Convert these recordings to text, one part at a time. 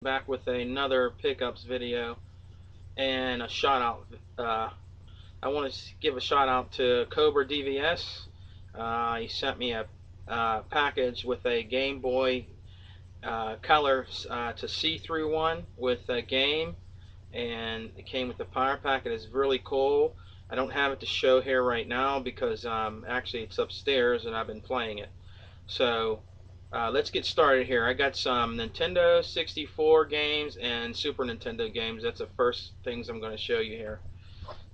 Back with another pickups video and a shout out. I want to give a shout out to Cobra DVS. He sent me a package with a Game Boy Color to see-through one with a game, and it came with the power pack. It is really cool. I don't have it to show here right now because actually it's upstairs and I've been playing it. So let's get started here. I got some Nintendo 64 games and Super Nintendo games. That's the first things I'm going to show you here.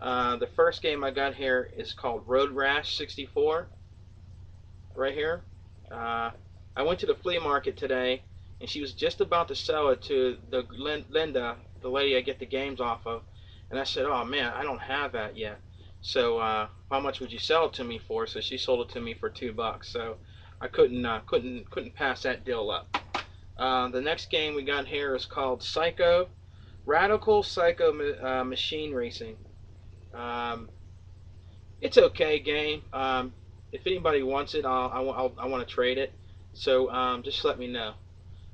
The first game I got here is called Road Rash 64, right here. Uh, I went to the flea market today, and she was just about to sell it to the Linda, the lady I get the games off of, and I said, "Oh man, I don't have that yet. So how much would you sell it to me for?" So she sold it to me for $2. So I couldn't pass that deal up. The next game we got here is called Psycho, Radical Psycho Machine Racing. Um, it's okay game. If anybody wants it, I want to trade it. So just let me know.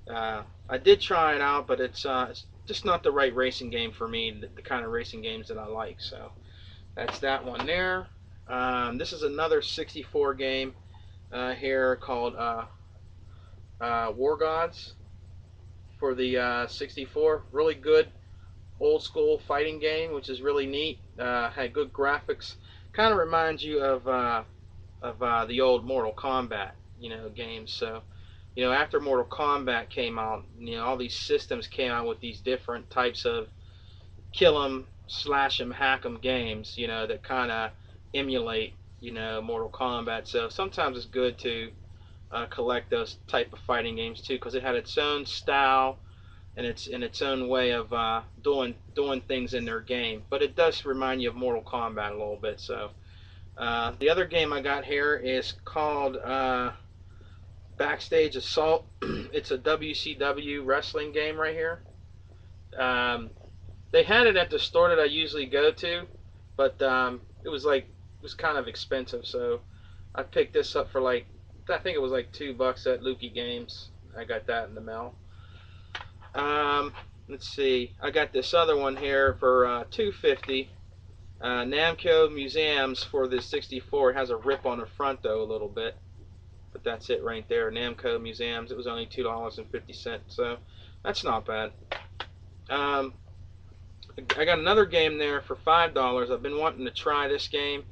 I did try it out, but it's just not the right racing game for me. The kind of racing games that I like. So that's that one there. This is another 64 game here called War Gods for the 64. Really good old school fighting game, which is really neat. Had good graphics. Kind of reminds you of the old Mortal Kombat, games. So, after Mortal Kombat came out, all these systems came out with these different types of kill 'em, slash 'em, hack 'em games, that kind of emulate, Mortal Kombat. So sometimes it's good to collect those type of fighting games too, because it had its own style and its own way of doing things in their game. But it does remind you of Mortal Kombat a little bit. So the other game I got here is called Backstage Assault. It's a WCW wrestling game right here. Um, they had it at the store that I usually go to, but it was kind of expensive, so I picked this up for I think it was like $2 at Lukey Games. I got that in the mail. Let's see. I got this other one here for $2.50. Namco Museums for the 64. It has a rip on the front though a little bit, but that's it right there. Namco Museums. It was only $2.50, so that's not bad. Um, I got another game there for $5. I've been wanting to try this game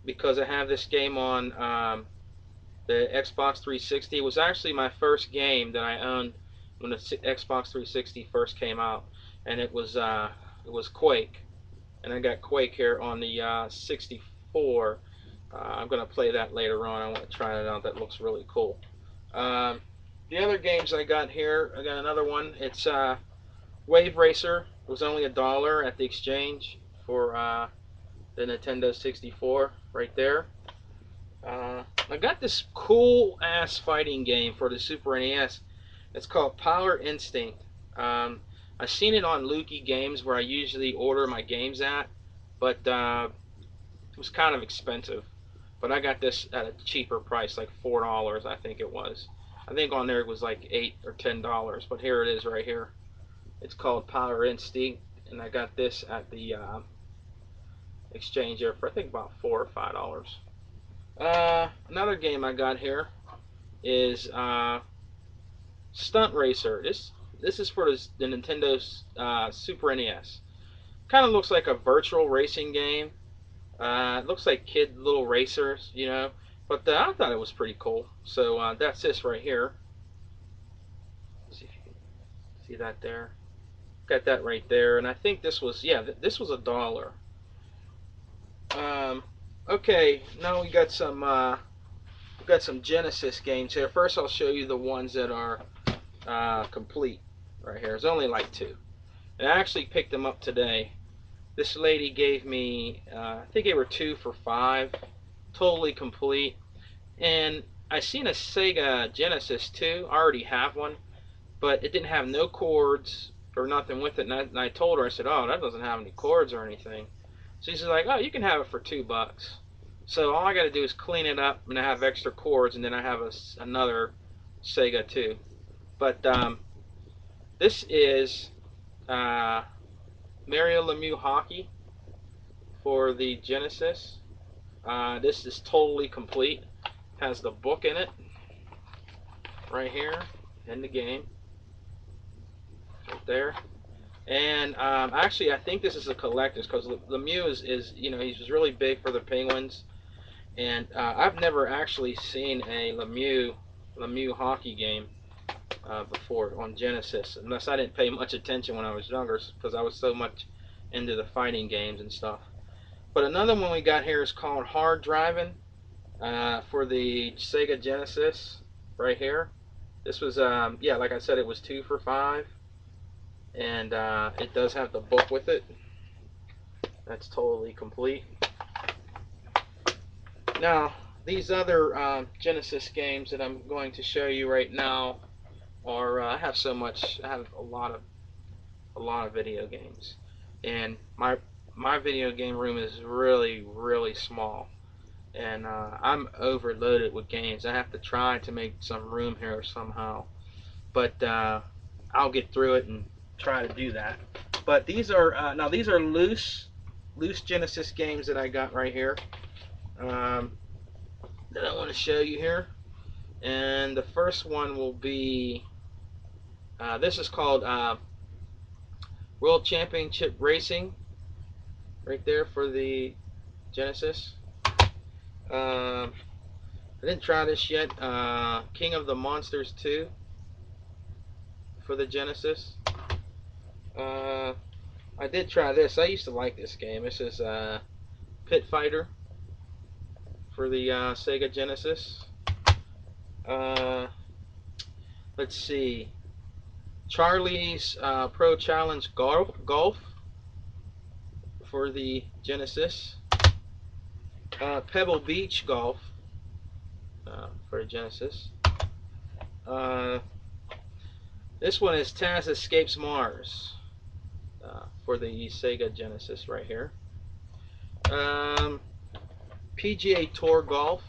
because I have this game on the Xbox 360. It was actually my first game that I owned when the Xbox 360 first came out, and it was Quake, and I got Quake here on the 64. I'm gonna play that later on. I want to try it out. That looks really cool. Um, the other games I got here, I got another one. It's Wave Racer. It was only $1 at the exchange for the Nintendo 64 right there. I got this cool ass fighting game for the Super NES. It's called Power Instinct. I've seen it on Lukey Games where I usually order my games at, but it was kind of expensive. But I got this at a cheaper price, like $4, I think it was. I think on there it was like $8 or $10, but here it is right here. It's called Power Instinct, and I got this at the exchange here for I think about $4 or $5. Another game I got here is Stunt Racer. This is for the Nintendo Super NES. Kind of looks like a virtual racing game. It looks like kid little racers, but I thought it was pretty cool. So that's this right here. Let's see if you can see that there. Got that right there, and I think this was this was $1. Um, okay, now we got some Genesis games here. First, I'll show you the ones that are complete right here. There's only like two, and I actually picked them up today. This lady gave me, I think they were 2 for $5, totally complete. And I seen a Sega Genesis too. I already have one, but it didn't have no cords or nothing with it. And I told her, I said, "Oh, that doesn't have any cords or anything." So she's like, "Oh, you can have it for $2." So all I got to do is clean it up, and I have extra cords, and then I have another Sega too. But This is Mario Lemieux Hockey for the Genesis. This is totally complete. Has the book in it right here in the game, right there. And actually, I think this is a collector's because Lemieux is he's really big for the Penguins, and I've never actually seen a Lemieux hockey game before on Genesis, unless I didn't pay much attention when I was younger because I was so much into the fighting games and stuff. But another one we got here is called Hard Driving for the Sega Genesis, right here. This was yeah, like I said, it was 2 for $5, and it does have the book with it. That's totally complete. Now, these other Genesis games that I'm going to show you right now are I have so much. I have a lot of video games, and my video game room is really small, and I'm overloaded with games. I have to try to make some room here somehow, but I'll get through it and try to do that. But these are now these are loose Genesis games that I got right here that I want to show you here. And the first one will be this is called World Championship Racing, right there for the Genesis. I didn't try this yet. King of the Monsters 2 for the Genesis. I did try this. I used to like this game. This is Pit Fighter for the Sega Genesis. Let's see. Charlie's Pro Challenge Golf for the Genesis. Pebble Beach Golf for the Genesis. This one is Taz Escapes Mars for the Sega Genesis right here. PGA Tour Golf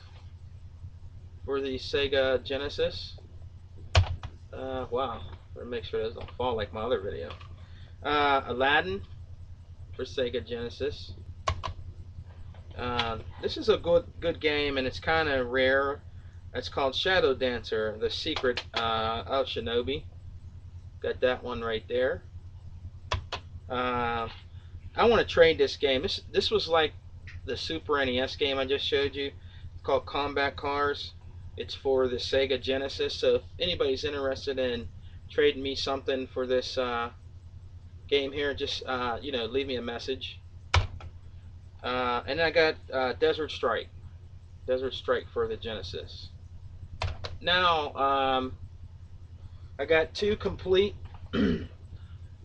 for the Sega Genesis. Wow, better make sure those don't fall like my other video. Aladdin for Sega Genesis. This is a good game, and it's kind of rare. It's called Shadow Dancer: The Secret of Shinobi. Got that one right there. I want to trade this game. This was like the Super NES game I just showed you. It's called Combat Cars. It's for the Sega Genesis. So if anybody's interested in trading me something for this game here, just leave me a message. And then I got Desert Strike for the Genesis. Now I got 2 complete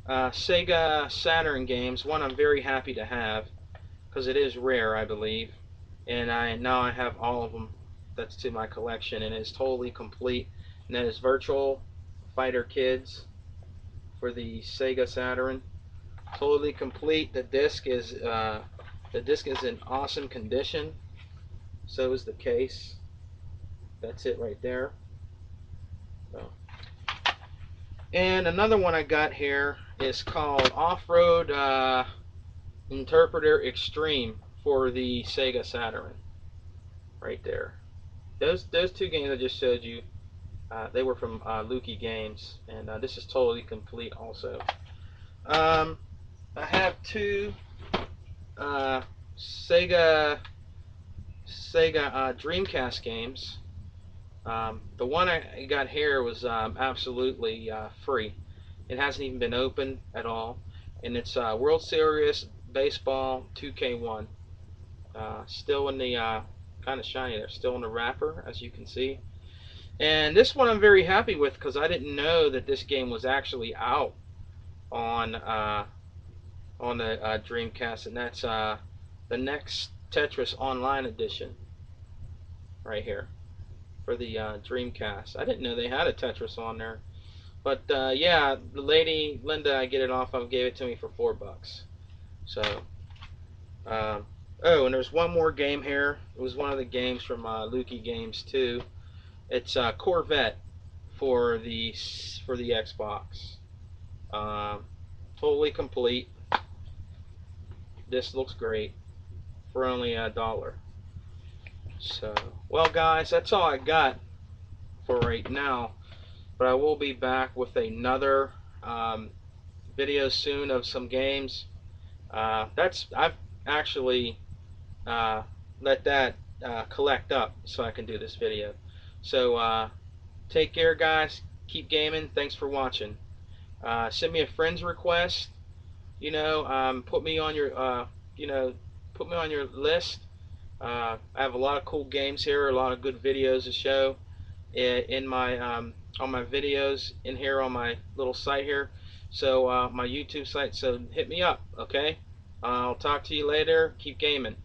Sega Saturn games. One I'm very happy to have because it is rare, I believe, and now I have all of them. That's to my collection, and it's totally complete. And that is Virtual Fighter Kids for the Sega Saturn. Totally complete. The disc is in awesome condition. So is the case. That's it right there. So. And another one I got here is called Off-Road Interpreter Extreme for the Sega Saturn. Right there. Those 2 games I just showed you, they were from Lukey Games, and this is totally complete also. I have 2 Sega Dreamcast games. The one I got here was absolutely free. It hasn't even been opened at all, and it's World Series Baseball 2K1. Still in the kind of shiny there, still in the wrapper, as you can see. And this one I'm very happy with because I didn't know that this game was actually out on the Dreamcast, and that's the next Tetris Online Edition right here for the Dreamcast. I didn't know they had a Tetris on there, but yeah, the lady Linda I get it off of gave it to me for $4. So oh, and there's one more game here. It was one of the games from Lukey Games too. It's Corvette for the Xbox. Um, totally complete. This looks great for only $1. So, well, guys, that's all I got for right now. But I will be back with another video soon of some games. I've actually uh, let that collect up so I can do this video. So take care, guys. Keep gaming. Thanks for watching. Send me a friend's request. Put me on your you know put me on your list. I have a lot of cool games here, a lot of good videos to show in my on my videos in here on my little site here. So my YouTube site. So hit me up, okay? I'll talk to you later. Keep gaming.